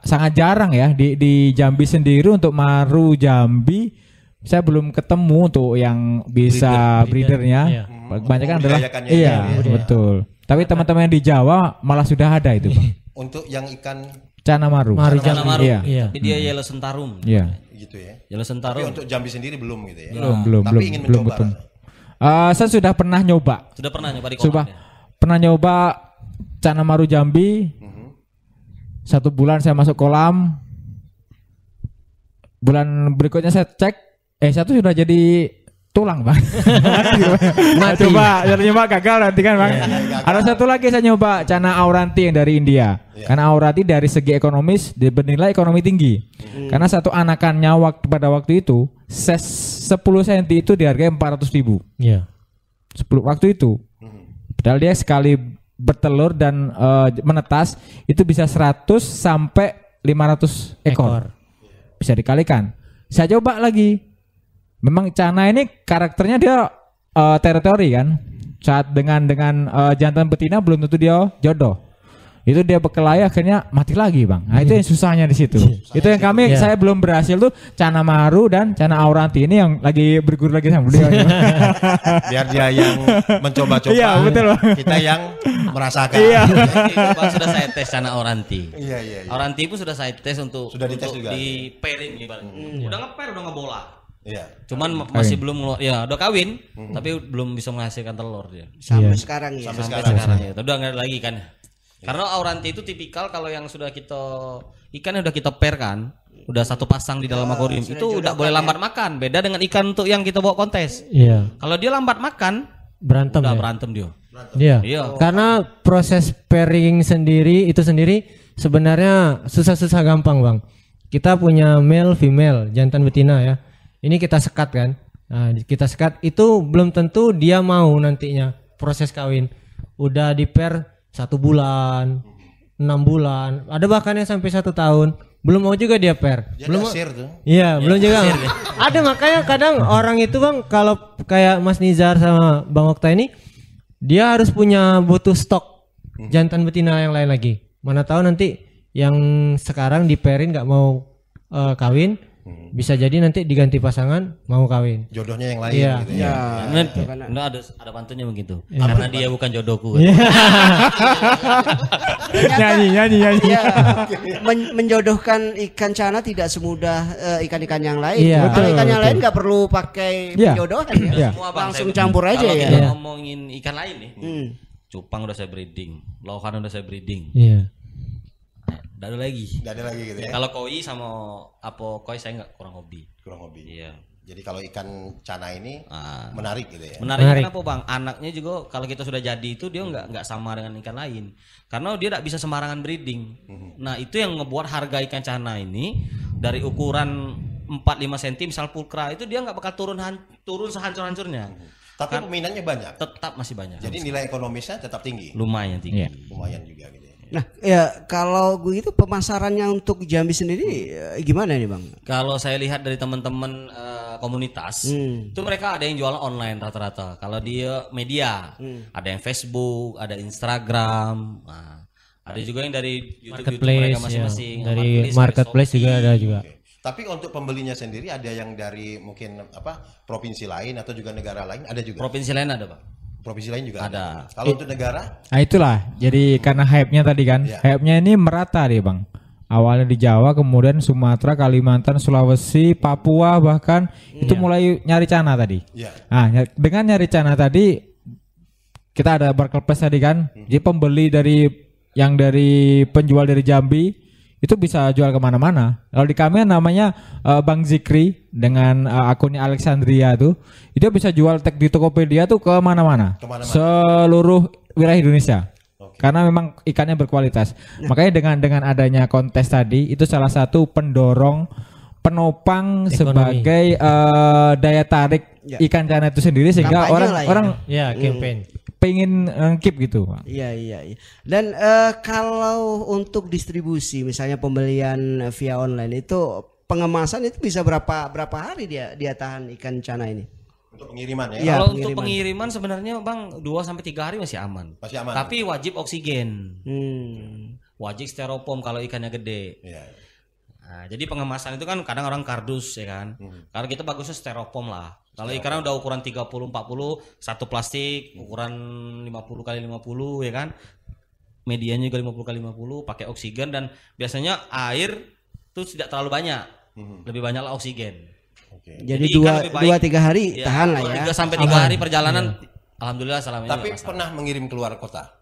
sangat jarang ya di Jambi sendiri untuk maru Jambi, saya belum ketemu untuk yang bisa breedernya. Kebanyakan adalah betul. Tapi teman-teman di Jawa malah sudah ada itu, Bang. Untuk yang ikan Cana maru. Cana maru. Iya. Tapi dia yellow sentarum. Iya. Gitu ya. Yellow sentarum. Tapi untuk Jambi sendiri belum gitu ya. Belum. Tapi ingin mencoba. Betul. Saya sudah pernah nyoba. Sudah pernah nyoba di kolam. Pernah nyoba Cana maru Jambi. 1 bulan saya masuk kolam. Bulan berikutnya saya cek, satu sudah jadi tulang, Bang. Coba gagal nanti kan, Bang. Ada satu lagi saya nyoba Cana auranti yang dari India. Karena auranti dari segi ekonomis bernilai ekonomi tinggi. Karena satu anakannya pada waktu itu 10 cm itu dihargai 400.000. Iya. 10 waktu itu. Padahal dia sekali bertelur dan menetas itu bisa 100 sampai 500 ekor. Bisa dikalikan. Saya coba lagi. Memang Cana ini karakternya dia teritori kan. Saat dengan jantan betina belum tentu dia jodoh. Itu dia berkelahi akhirnya mati lagi, Bang. Nah, itu yang susahnya di situ. Itu yang saya belum berhasil tuh Cana maru dan Cana auranti ini yang lagi berguru lagi sama beliau. Biar dia yang mencoba-coba. Iya, betul. Kita yang merasakan. Iya. Bang, sudah saya tes Cana auranti. Iya. Auranti pun sudah saya tes untuk dites juga. di pairing ibaratnya. Udah nge-pair, udah ngebola. Iya. Cuman masih belum udah kawin, tapi belum bisa menghasilkan telur dia. Sampai sekarang ya. Sampai sekarang ya. Udah enggak ada lagi kan. Karena auranti itu tipikal kalau yang sudah ikan yang udah kita pair kan, udah satu pasang di dalam akuarium itu udah boleh lambat makan. Beda dengan ikan untuk yang kita bawa kontes. Iya. Kalau dia lambat makan, berantem dia. Iya. Karena proses pairing itu sendiri sebenarnya susah-susah gampang, Bang. Kita punya male, female, jantan betina ya. Ini kita sekat kan. Nah, kita sekat itu belum tentu dia mau nantinya proses kawin. Udah di pair 1 bulan, 6 bulan, ada bahkan yang sampai 1 tahun belum mau juga dia pair. Belum tuh. Iya, belum juga. Ada makanya kadang orang itu, Bang, kalau kayak Mas Nizar sama Bang Okta ini, dia harus butuh stok jantan betina yang lain lagi. Mana tahu nanti yang sekarang di pairin nggak mau kawin. Bisa jadi nanti diganti pasangan mau kawin. Jodohnya yang lain gitu ya. Nah, ada pantunnya begitu. Karena dia bukan jodohku. Nyanyi. Menjodohkan ikan cana tidak semudah ikan-ikan yang lain. Kalau ikan yang lain nggak perlu pakai penjodohan ya. Langsung campur aja ya. Kalau kita ngomongin ikan lain nih. Cupang udah saya breeding, lohan udah saya breeding. Iya. Nggak ada lagi gitu ya. Kalau koi sama koi saya nggak kurang hobi. Iya. Jadi kalau ikan cana ini menarik gitu ya. Menarik. Kenapa, Bang? Anaknya juga kalau kita sudah jadi itu dia nggak sama dengan ikan lain. Karena dia tidak bisa sembarangan breeding. Nah, itu yang ngebuat harga ikan cana ini dari ukuran 4-5 cm misal pulkra itu dia nggak bakal turun sehancur-hancurnya. Tapi peminatnya banyak. Tetap masih banyak. Jadi nilai ekonomisnya tetap tinggi. Lumayan tinggi. Lumayan juga gitu ya. Nah, ya kalau begitu pemasarannya untuk Jambi sendiri gimana nih, Bang? Kalau saya lihat dari teman-teman komunitas, itu mereka ada yang jualan online rata-rata. Kalau dia media, ada yang Facebook, ada Instagram, ada juga yang dari YouTube mereka masing-masing. Dari marketplace juga ada juga. Tapi untuk pembelinya sendiri ada yang dari mungkin provinsi lain atau juga negara lain ada juga. Provinsi lain ada, Pak. Provinsi lain juga ada. Kalau untuk negara? Nah, itulah. Jadi karena hype-nya tadi kan. Hype-nya ini merata deh, Bang. Awalnya di Jawa, kemudian Sumatera, Kalimantan, Sulawesi, Papua bahkan itu mulai nyari cana tadi. Nah, dengan nyari cana tadi kita ada marketplace tadi kan. Jadi pembeli dari penjual dari Jambi itu bisa jual kemana-mana. Kalau di kami namanya Bang Zikri dengan akunnya Alexandria tuh, itu bisa jual tag di Tokopedia tuh kemana-mana, seluruh wilayah Indonesia. Karena memang ikannya berkualitas. Makanya dengan adanya kontes tadi itu salah satu pendorong penopang ekonomi sebagai daya tarik ikan cana itu sendiri sehingga orang campaign pengen keep gitu. Iya. Dan kalau untuk distribusi misalnya pembelian via online itu pengemasan itu bisa berapa hari dia tahan ikan cana ini? Untuk pengiriman ya. Kalau untuk pengiriman sebenarnya Bang 2 sampai 3 hari masih aman. Tapi wajib oksigen. Wajib styrofoam kalau ikannya gede. Iya. Nah, jadi pengemasan itu kan kadang orang kardus ya kan. Kalau kita bagusnya styrofoam lah. Kalau ikannya udah ukuran 30 40 satu plastik ukuran 50 kali 50 ya kan. Medianya juga 50 kali 50 pakai oksigen dan biasanya air itu tidak terlalu banyak. Lebih banyaklah oksigen. Jadi 2-3 hari tahan lah ya. 2 sampai 3 hari perjalanan alhamdulillah selama ini. Tapi pernah mengirim keluar kota?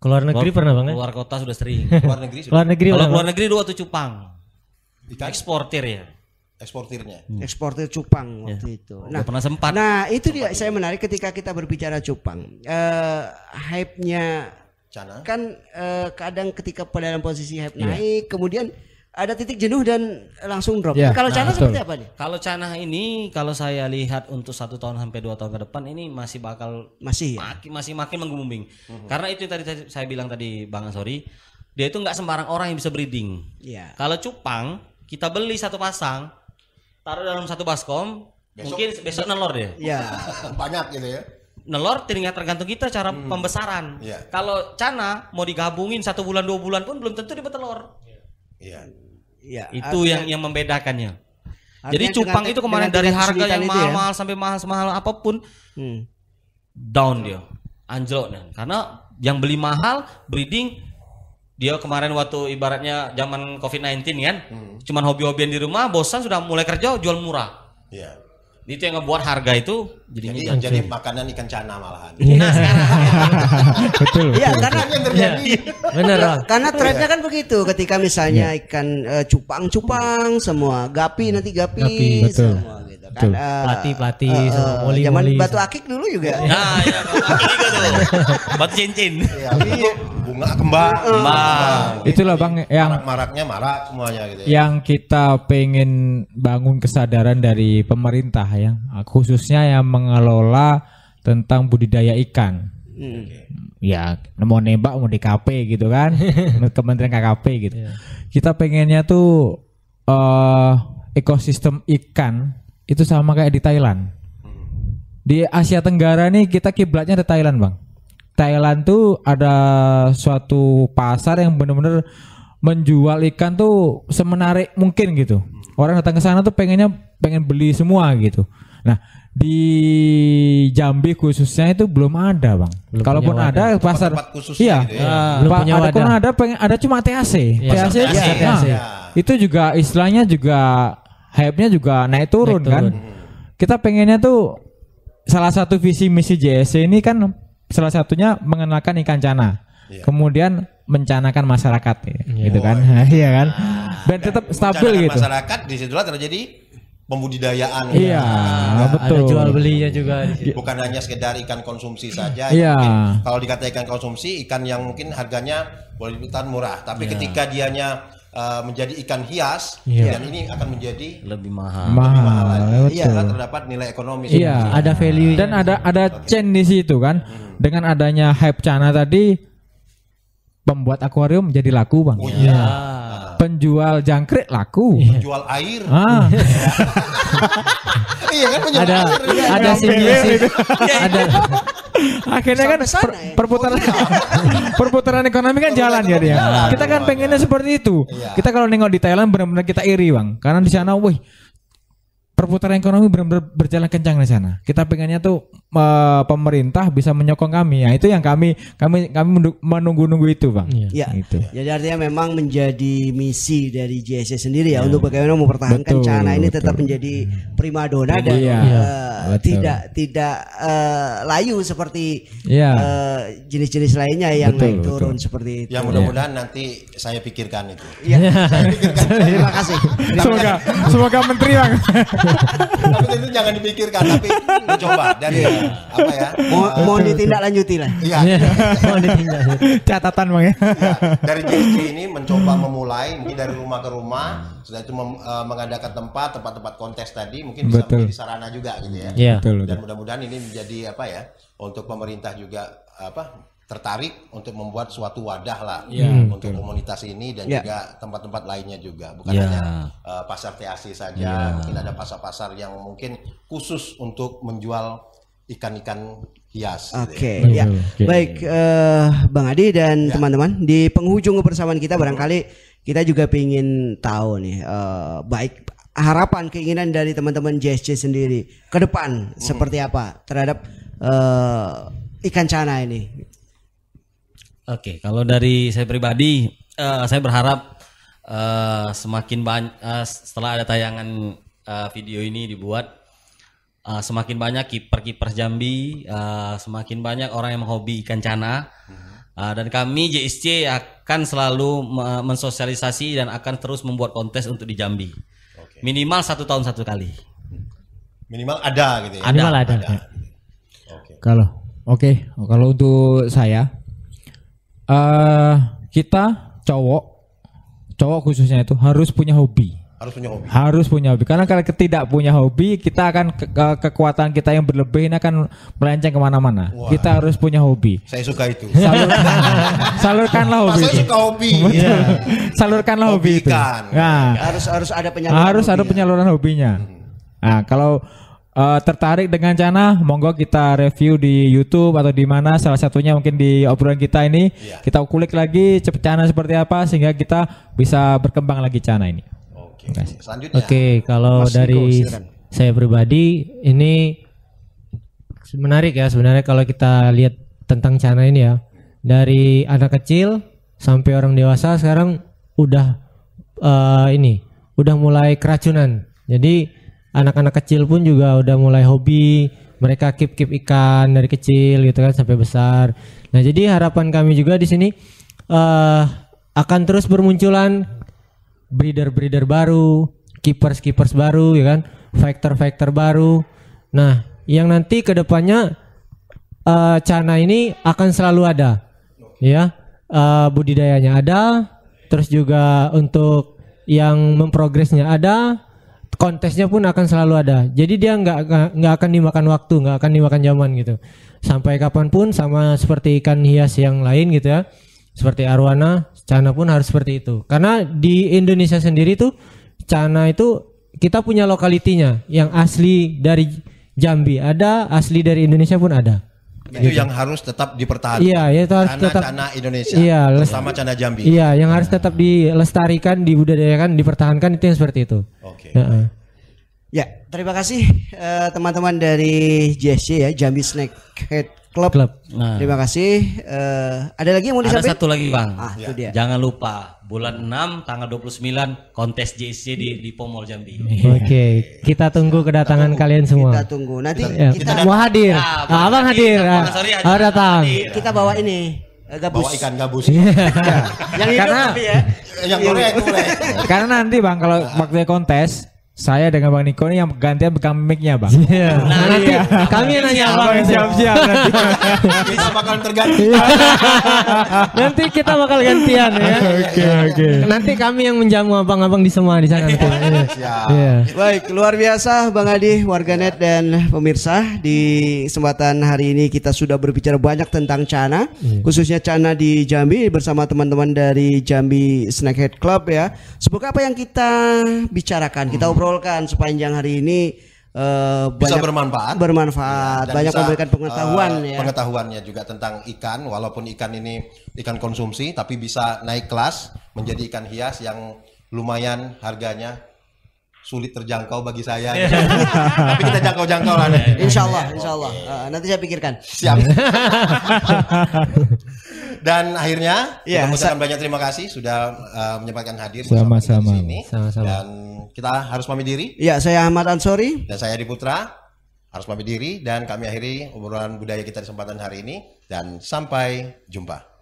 Keluar negeri pernah Bang? Keluar kota sudah sering. Luar negeri sudah. Kalau keluar negeri 2 waktu cupang. Eksportir ya. Eksportir cupang waktu itu. Nah, pernah sempat. Nah, itu dia saya menarik ketika kita berbicara cupang. Hype-nya cana kan kadang ketika pada dalam posisi hype naik, kemudian ada titik jenuh dan langsung drop. Kalau cana seperti apa nih? Kalau cana ini kalau saya lihat untuk 1 tahun sampai 2 tahun ke depan ini masih makin menggumbing. Karena itu tadi saya bilang tadi Bang Ansori, dia itu nggak sembarang orang yang bisa breeding. Kalau cupang kita beli 1 pasang, taruh dalam 1 baskom, mungkin besok nelor deh. Banyak gitu ya. Nelor tergantung kita cara pembesaran. Kalau cana mau digabungin 1 bulan 2 bulan pun belum tentu dia bertelur. Itu yang membedakannya. Jadi cupang itu kemarin dari harga yang mahal-mahal sampai mahal apapun down dia, anjlok nih. Karena yang beli mahal breeding dia kemarin waktu ibaratnya zaman COVID-19 kan, cuman hobi-hobian di rumah, bosan sudah mulai kerja jual murah. Itu yang ngebuat harga itu jadi makanan ikan cana malahan. Nah sekarang betul. Iya karena yang terjadi. Bener. Karena trennya kan begitu. Ketika misalnya ikan cupang semua, gapi semua gitu kan. Pelati moli. Zaman batu akik dulu juga. Nah, ya batu akik juga tuh. Batu cincin. Bunga kembang. Itulah Bang yang maraknya marak semuanya gitu. Yang kita pengen bangun kesadaran dari pemerintah ya, khususnya yang mengelola tentang budidaya ikan. Ya, mau nembak mau DKP gitu kan, Kementerian KKP gitu. Kita pengennya tuh ekosistem ikan itu sama kayak di Thailand. Di Asia Tenggara nih kita kiblatnya di Thailand Bang. Thailand tuh ada suatu pasar yang benar-benar menjual ikan tuh semenarik mungkin gitu. Orang datang ke sana tuh pengen beli semua gitu. Nah, di Jambi khususnya itu belum ada, Bang. Kalaupun ada pasar iya, gitu ya. Belum punya wadah. Ada cuma TAC. TAC. Itu juga istilahnya juga hype-nya juga naik turun kan. Kita pengennya tuh salah satu visi misi JSC ini kan salah satunya mengenalkan ikan cana, kemudian mencanakan masyarakat, gitu kan, iya kan, dan tetap stabil gitu. Masyarakat disitulah terjadi pembudidayaan. Iya, betul. Ada jual belinya juga. Bukan hanya sekedar ikan konsumsi saja. Kalau dikata ikan konsumsi, ikan yang mungkin harganya boleh dibilang murah, tapi ketika dianya menjadi ikan hias, dan ini akan menjadi lebih mahal. Karena terdapat nilai ekonomis. Iya, ada value dan ada chain di situ kan. Dengan adanya hype cana tadi, pembuat akuarium jadi laku Bang. Penjual jangkrik laku. Penjual air. Iya kan penjual air. Ada simbiosis. Ada. Akhirnya kan perputaran ekonomi kan jalan ya dia. Kita kan pengennya seperti itu. Kita kalau nengok di Thailand benar-benar kita iri Bang. Karena di sana, perputaran ekonomi benar-benar berjalan kencang di sana. Kita pengennya tuh pemerintah bisa menyokong kami. Nah, itu yang kami menunggu-nunggu itu, Bang. Ya. Gitu. Jadi artinya memang menjadi misi dari JSC sendiri ya untuk bagaimana mempertahankan Cana ini tetap menjadi primadona dan tidak layu seperti jenis-jenis lainnya yang naik turun seperti itu. Ya mudah-mudahan nanti saya pikirkan itu. Iya. Terima kasih. Semoga menteri, Bang. Tapi itu jangan dipikirkan, tapi mencoba dari apa ya? Mau ditindaklanjuti lah. Iya. Mau ditindak. Catatan, Bang ya. Dari JSC ini mencoba memulai mungkin dari rumah ke rumah, sudah itu mengadakan tempat-tempat kontes tadi mungkin bisa menjadi sarana juga gitu ya. Iya. Dan mudah-mudahan ini menjadi apa ya? Untuk pemerintah juga tertarik untuk membuat suatu wadah lah untuk komunitas ini dan juga tempat-tempat lainnya juga, bukan hanya pasar TAC saja, mungkin ada pasar-pasar yang mungkin khusus untuk menjual ikan-ikan hias. Oke, baik Bang Adi dan teman-teman, di penghujung kebersamaan kita barangkali kita juga ingin tahu nih, baik harapan keinginan dari teman-teman JSC sendiri ke depan seperti apa terhadap ikan Cana ini. Oke, kalau dari saya pribadi, saya berharap semakin banyak setelah ada tayangan video ini dibuat, semakin banyak kiper-kiper Jambi, semakin banyak orang yang menghobi ikan Cana, dan kami JSC akan selalu mensosialisasi dan akan terus membuat kontes untuk di Jambi. Minimal 1 tahun 1 kali. Minimal ada gitu ya. Minimal ada. Kalau untuk saya, kita cowok khususnya itu harus punya hobi. Harus punya hobi. Karena kalau tidak punya hobi, kita akan kekuatan kita yang berlebih ini akan melenceng kemana-mana. Kita harus punya hobi. Saya suka itu. Salurkanlah hobi. Saya suka hobi. Salurkanlah hobi itu. Nah, harus ada penyaluran. Harus ada penyaluran hobinya. Nah, kalau tertarik dengan Cana, monggo kita review di YouTube atau di mana, salah satunya mungkin di obrolan kita ini, kita kulik lagi Cana seperti apa sehingga kita bisa berkembang lagi Cana ini. Selanjutnya. Oke, kalau dari saya pribadi ini menarik ya sebenarnya kalau kita lihat tentang Cana ini ya. Dari anak kecil sampai orang dewasa sekarang udah mulai keracunan. Jadi anak-anak kecil pun juga udah mulai hobi, mereka keep ikan dari kecil gitu kan sampai besar. Nah, jadi harapan kami juga di sini akan terus bermunculan breeder baru, keepers baru ya kan, factor baru. Nah, yang nanti kedepannya Cana ini akan selalu ada. Ya. Budidayanya ada, terus juga untuk yang memprogresnya ada. Kontesnya pun akan selalu ada. Jadi dia nggak akan dimakan waktu, nggak akan dimakan zaman gitu. Sampai kapanpun, sama seperti ikan hias yang lain gitu ya. Seperti arwana, Cana pun harus seperti itu. Karena di Indonesia sendiri tuh Cana itu kita punya lokalitinya yang asli dari Jambi ada, asli dari Indonesia pun ada. Itu yang harus tetap dipertahankan. Iya, itu harus tetap Cana Indonesia. Iya, bersama Cana Jambi. Iya, yang harus tetap dilestarikan, dibudidayakan, dipertahankan itu yang seperti itu. Oke. Ya, terima kasih teman-teman dari JSC ya, Jambi Snakehead Club. Nah. Terima kasih. Ada lagi yang mau disampaikan? Ada satu lagi, Bang. Itu dia. Jangan lupa bulan 6 tanggal 29 kontes JSC di Pomol Jambi. Oke, kita tunggu kedatangan kalian semua. Kita tunggu. Nanti kita mau hadir. Abang hadir. Harus datang. Kita bawa ini gabus. Bawa ikan gabus. Yang hidup tapi ya. Yang boleh. Karena nanti Bang kalau waktu kontes, saya dengan Bang Niko ini yang gantian pegang mic-nya, Bang. Nah, nanti kami yang nanya Bang. Siap-siap nanti. Kita bakal terganti. Nanti kita bakal gantian ya. Oke. Nanti kami yang menjamu abang-abang di semua di sana nanti. Siap. Baik, luar biasa Bang Adi, warganet dan pemirsa. Di kesempatan hari ini kita sudah berbicara banyak tentang Cana, khususnya Cana di Jambi bersama teman-teman dari Jambi Snakehead Club ya. Semoga apa yang kita bicarakan, kita obrolkan sepanjang hari ini bisa banyak bermanfaat, banyak memberikan pengetahuan ya. Pengetahuannya juga tentang ikan, walaupun ikan ini ikan konsumsi tapi bisa naik kelas menjadi ikan hias yang lumayan harganya sulit terjangkau bagi saya. Tapi kita jangkau-jangkau lah. Insya Allah. Nanti saya pikirkan. Siap. Dan akhirnya Ya, kita mengucapkan banyak terima kasih sudah menyempatkan hadir Sama-sama. di sini. Dan kita harus pamit diri. Ya, saya Ahmad Ansori. Dan saya Adi Putra harus pamit diri dan kami akhiri obrolan budaya kita di kesempatan hari ini dan sampai jumpa.